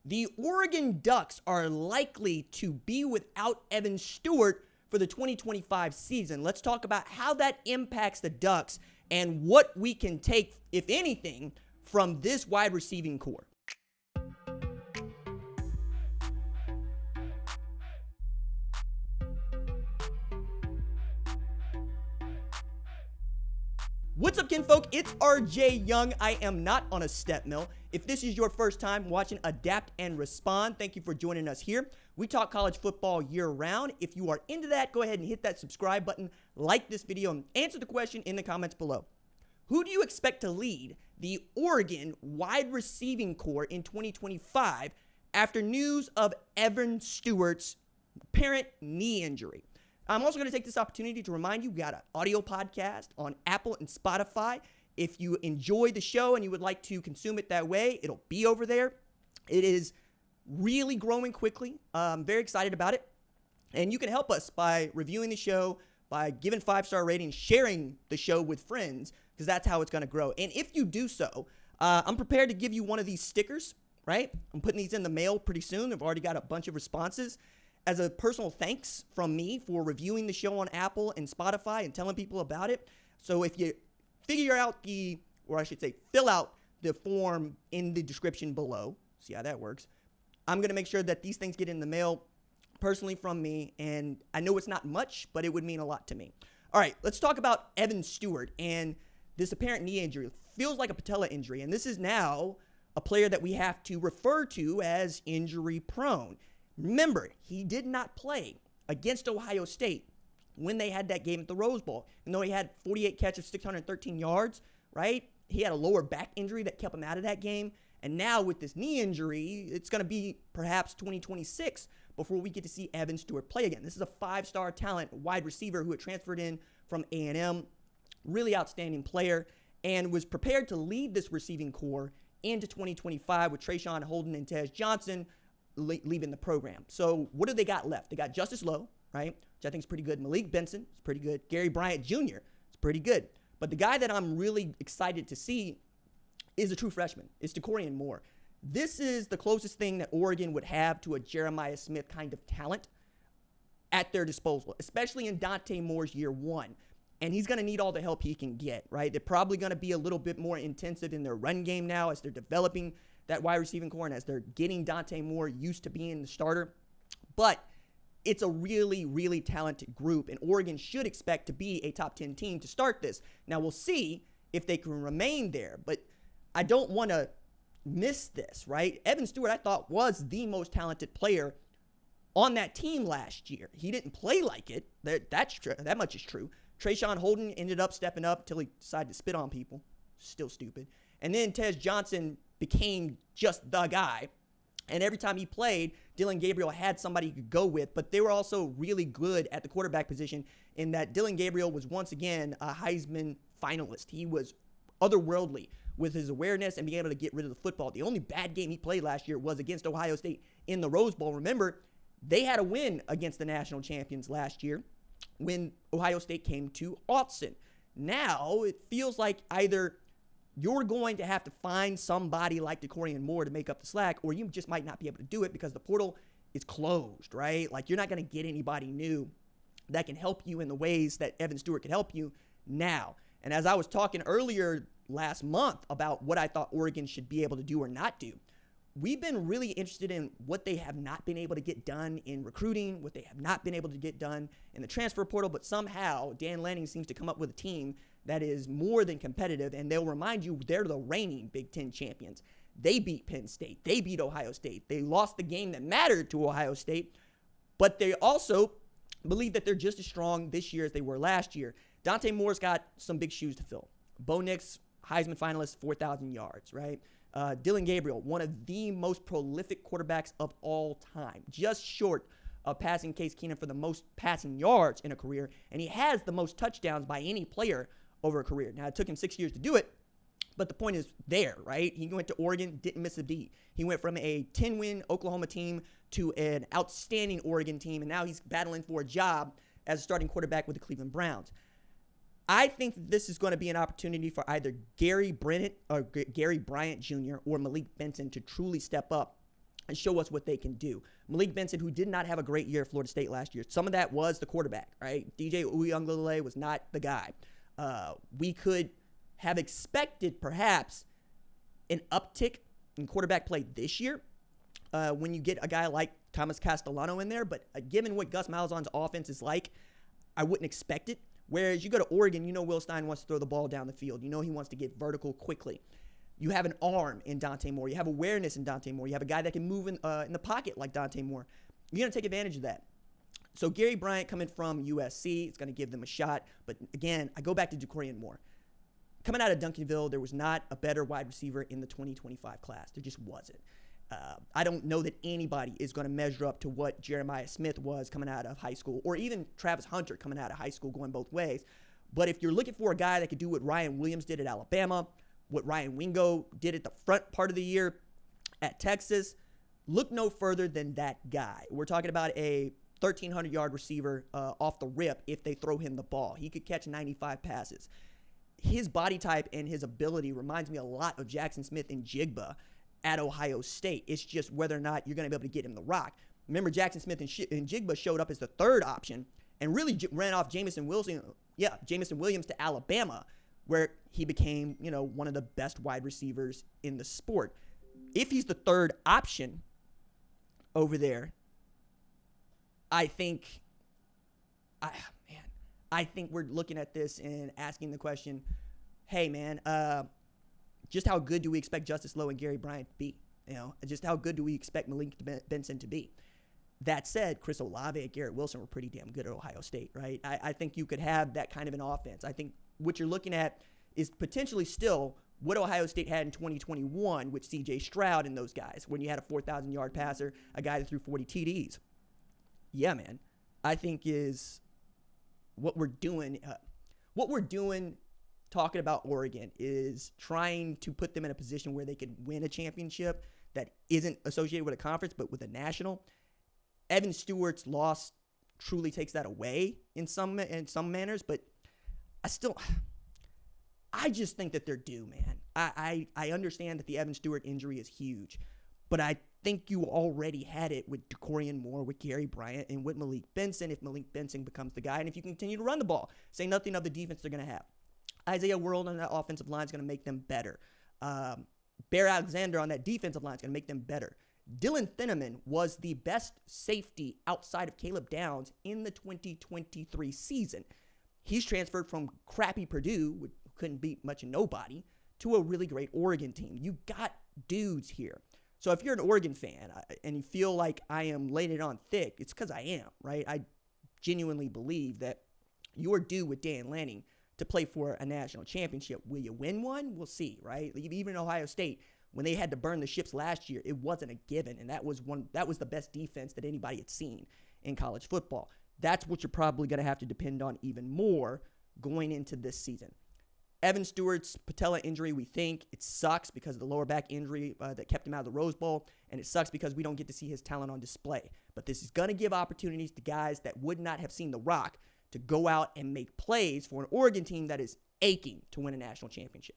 The Oregon Ducks are likely to be without Evan Stewart for the 2025 season. Let's talk about how that impacts the Ducks and what we can take, if anything, from this wide receiving core. What's up, kinfolk? It's RJ Young. I am not on a step mill. If this is your first time watching Adapt and Respond, thank you for joining us here. We talk college football year-round. If you are into that, go ahead and hit that subscribe button, like this video, and answer the question in the comments below. Who do you expect to lead the Oregon wide receiving core in 2025 after news of Evan Stewart's apparent knee injury? I'm also going to take this opportunity to remind you, we got an audio podcast on Apple and Spotify. If you enjoy the show and you would like to consume it that way, it'll be over there. It is really growing quickly. I'm very excited about it. And you can help us by reviewing the show, by giving 5-star ratings, sharing the show with friends, because that's how it's going to grow. And if you do so, I'm prepared to give you one of these stickers, right? I'm putting these in the mail pretty soon. I've already got a bunch of responses. As a personal thanks from me for reviewing the show on Apple and Spotify and telling people about it. So if you fill out the form in the description below, see how that works, I'm going to make sure that these things get in the mail personally from me. And I know it's not much, but it would mean a lot to me. All right, let's talk about Evan Stewart and this apparent knee injury. It feels like a patella injury. And this is now a player that we have to refer to as injury prone. Remember, he did not play against Ohio State when they had that game at the Rose Bowl. And though he had 48 catches, 613 yards, right? He had a lower back injury that kept him out of that game. And now with this knee injury, it's going to be perhaps 2026 before we get to see Evan Stewart play again. This is a 5-star talent wide receiver who had transferred in from A&M. Really outstanding player and was prepared to lead this receiving core into 2025 with Trayshawn Holden and Tej Johnson leaving the program. So what do they got left? They got Justice Lowe, right, which I think is pretty good. Malik Benson is pretty good. Gary Bryant Jr. is pretty good. But the guy that I'm really excited to see is a true freshman. It's Dakorien Moore. This is the closest thing that Oregon would have to a Jeremiah Smith kind of talent at their disposal, especially in Dante Moore's year one. And he's going to need all the help he can get, right? They're probably going to be a little bit more intensive in their run game now as they're developing that wide receiving core and as they're getting Dante Moore used to being the starter. But it's a really, really talented group, and Oregon should expect to be a top 10 team to start this. Now, we'll see if they can remain there, but I don't want to miss this, right? Evan Stewart, I thought, was the most talented player on that team last year. He didn't play like it. That's true. That much is true. Trayshawn Holden ended up stepping up until he decided to spit on people. Still stupid. And then Tej Johnson became just the guy. And every time he played, Dillon Gabriel had somebody he could go with. But they were also really good at the quarterback position in that Dillon Gabriel was once again a Heisman finalist. He was otherworldly with his awareness and being able to get rid of the football. The only bad game he played last year was against Ohio State in the Rose Bowl. Remember, they had a win against the national champions last year when Ohio State came to Austin. Now it feels like either you're going to have to find somebody like Dakorien Moore to make up the slack, or you just might not be able to do it because the portal is closed, right? Like, you're not going to get anybody new that can help you in the ways that Evan Stewart can help you now. And as I was talking earlier last month about what I thought Oregon should be able to do or not do, we've been really interested in what they have not been able to get done in recruiting, what they have not been able to get done in the transfer portal, but somehow Dan Lanning seems to come up with a team that is more than competitive, and they'll remind you they're the reigning Big Ten champions. They beat Penn State. They beat Ohio State. They lost the game that mattered to Ohio State, but they also believe that they're just as strong this year as they were last year. Dante Moore's got some big shoes to fill. Bo Nix, Heisman finalist, 4,000 yards, right? Dillon Gabriel, one of the most prolific quarterbacks of all time, just short of passing Case Keenum for the most passing yards in a career, and he has the most touchdowns by any player over a career. Now, it took him 6 years to do it, but the point is there, right? He went to Oregon, didn't miss a beat. He went from a 10-win Oklahoma team to an outstanding Oregon team, and now he's battling for a job as a starting quarterback with the Cleveland Browns. I think this is going to be an opportunity for either Gary Bryant Jr. or Malik Benson to truly step up and show us what they can do. Malik Benson, who did not have a great year at Florida State last year, some of that was the quarterback, right? DJ Uiagalelei was not the guy. We could have expected perhaps an uptick in quarterback play this year when you get a guy like Thomas Castellano in there, but given what Gus Malzahn's offense is like, I wouldn't expect it. Whereas you go to Oregon, you know Will Stein wants to throw the ball down the field. You know he wants to get vertical quickly. You have an arm in Dante Moore. You have awareness in Dante Moore. You have a guy that can move in the pocket like Dante Moore. You're going to take advantage of that. So Gary Bryant coming from USC, it's going to give them a shot. But again, I go back to Dakorien Moore. Coming out of Duncanville, there was not a better wide receiver in the 2025 class. There just wasn't. I don't know that anybody is going to measure up to what Jeremiah Smith was coming out of high school, or even Travis Hunter coming out of high school, going both ways. But if you're looking for a guy that could do what Ryan Williams did at Alabama, what Ryan Wingo did at the front part of the year at Texas, look no further than that guy. We're talking about a 1,300-yard receiver off the rip if they throw him the ball. He could catch 95 passes. His body type and his ability reminds me a lot of Jackson Smith and Jigba at Ohio State. It's just whether or not you're going to be able to get him the rock. Remember, Jackson Smith and Jigba showed up as the third option and really ran off Jamison Williams to Alabama, where he became, one of the best wide receivers in the sport. If he's the third option over there, I think we're looking at this and asking the question, hey, man, just how good do we expect Justice Lowe and Gary Bryant to be? Just how good do we expect Malik Benson to be? That said, Chris Olave and Garrett Wilson were pretty damn good at Ohio State, right? I think you could have that kind of an offense. I think what you're looking at is potentially still what Ohio State had in 2021 with C.J. Stroud and those guys, when you had a 4,000-yard passer, a guy that threw 40 TDs. Yeah, man, I think is what we're doing. Talking about Oregon is trying to put them in a position where they could win a championship that isn't associated with a conference, but with a national. Evan Stewart's loss truly takes that away in some manners, but I just think that they're due, man. I understand that the Evan Stewart injury is huge, but I think you already had it with Dakorien Moore, with Gary Bryant, and with Malik Benson if Malik Benson becomes the guy, and if you continue to run the ball. Say nothing of the defense they're going to have. Isaiah World on that offensive line is going to make them better. Bear Alexander on that defensive line is going to make them better. Dylan Thieneman was the best safety outside of Caleb Downs in the 2023 season. He's transferred from crappy Purdue, who couldn't beat much of nobody, to a really great Oregon team. You got dudes here. So if you're an Oregon fan and you feel like I am laying it on thick, it's because I am, right? I genuinely believe that you're due with Dan Lanning to play for a national championship. Will you win one? We'll see, right? Even Ohio State, when they had to burn the ships last year, it wasn't a given, and that was the best defense that anybody had seen in college football. That's what you're probably going to have to depend on even more going into this season. Evan Stewart's patella injury, we think it sucks because of the lower back injury that kept him out of the Rose Bowl, and it sucks because we don't get to see his talent on display. But this is going to give opportunities to guys that would not have seen the rock to go out and make plays for an Oregon team that is aching to win a national championship.